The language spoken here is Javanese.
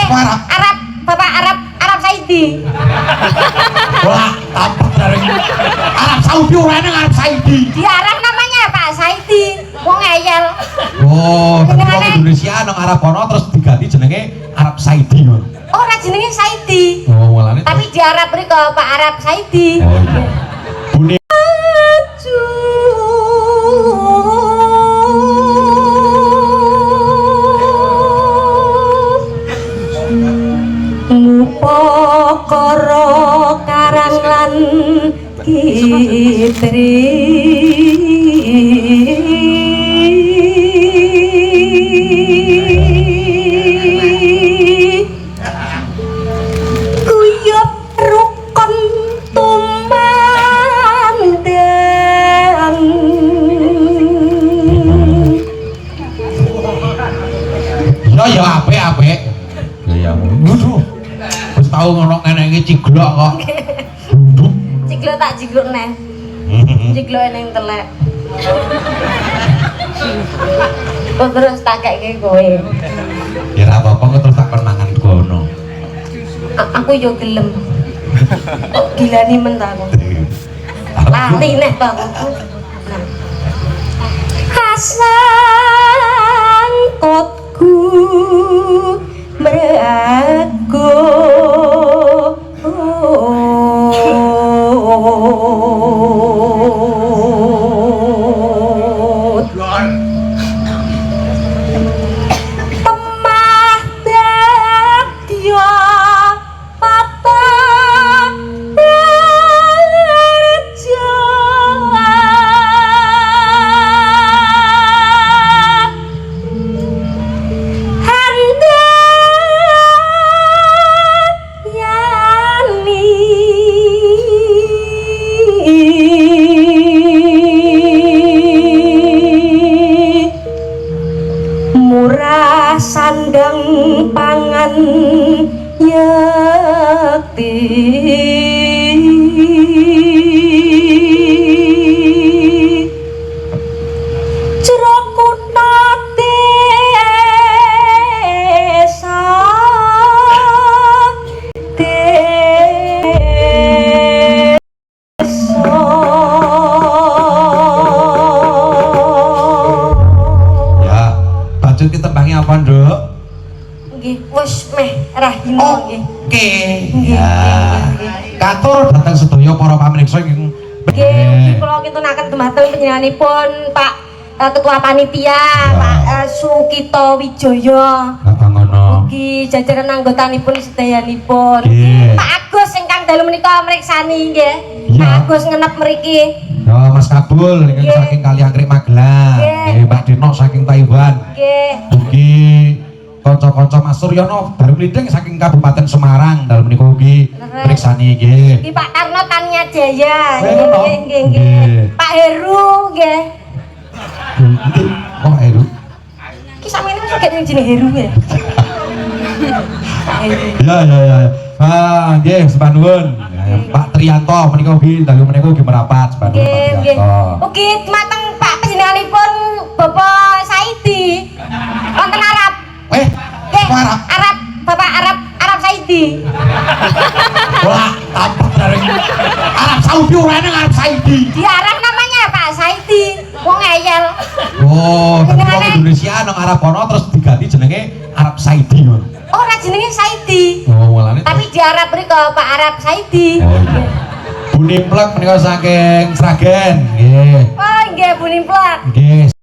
Arab, Bapak Arab Saidi. Wah, tampak dari Arab Saudi orangnya Arab Saudi. Di Arab namanya Pak Saidi. Wong ngeyel. Oh, tapi kalau Indonesia nang Arab kono terus diganti jenenge Arab Saidi. Ora jenenge Saidi. Oh, mulane. Tapi di Arab mriko Pak Arab Saidi. Oh iya. Bune Mupakara karang lan kitri kuyup rukun tumandang ya apik. Ya waduh. Wis tau ngono nenek iki ciglok kok. Duduk. ciglok tak jigluk neh jiglok ning telek kok terus tak keke kowe Ya ora apa-apa kok terus tak kenangan kono. aku yo gelem kok gilani men ta aku lali neh to aku hasan kotku merago temah dadya patah reja murah sandang pangan yakti Jrokuta desa Lanjut kita tembangnya apa, Nduk? nggih wis meh rahina nggih Oke. Nggih, Ya. nggih. Katur datang sedaya para pamirsa ing nggih kula kitunaken dumateng panjenenganipun Pak Ketua Panitia Pak Sukito Wijaya. Apa ngono? Nggih jajaran anggotanipun sedayanipun. Nggih. Pak Agus ingkang dalu menika mriksani nggih. Iya. Pak Agus ngenep mriki. Ya Mas Kabul ingkang Nggih. saking Kaliangkrik Magelang. Nggih. Nggih, Mbak Dino saking Taiwan. Nggih. Ugi kanca-kanca Mas Suryono baru klideng saking Kabupaten Semarang dalem menika ugi Leres. mriksani nggih. Nggih Pak Tarno Tania Jaya. Ngono. Nggih. Nggih. Pak Heru nggih. Oh, Heru. Ki sampeyan wis gak jeneng Heru ya. Pak Heru. Ya. Ah, nggih, sembah nuwun. Ya, Pak Triyanto menika ugi dalu menika ugi merapat sembah nuwun Pak Nggih. Triyanto. Ugi dumateng Pak panjenenganipun Bapak Saidi. Wonten Arab. Nggih. Arab. Bapak Arab Saidi. Wah, tampak dari Arab Saudi orangnya Arab Saudi. Di Arab namanya Pak Saidi. Wong ngeyel. Oh, tapi kalau Indonesia nang Arab kono terus diganti jenenge Arab Saidi. Ora jenenge Saidi. Oh, mulane. Tapi di Arab mriko Pak Arab Saidi. Oh iya. Buni Plek menika saking Sragen, nggih. Oh nggih Bu Nimplak. Nggih.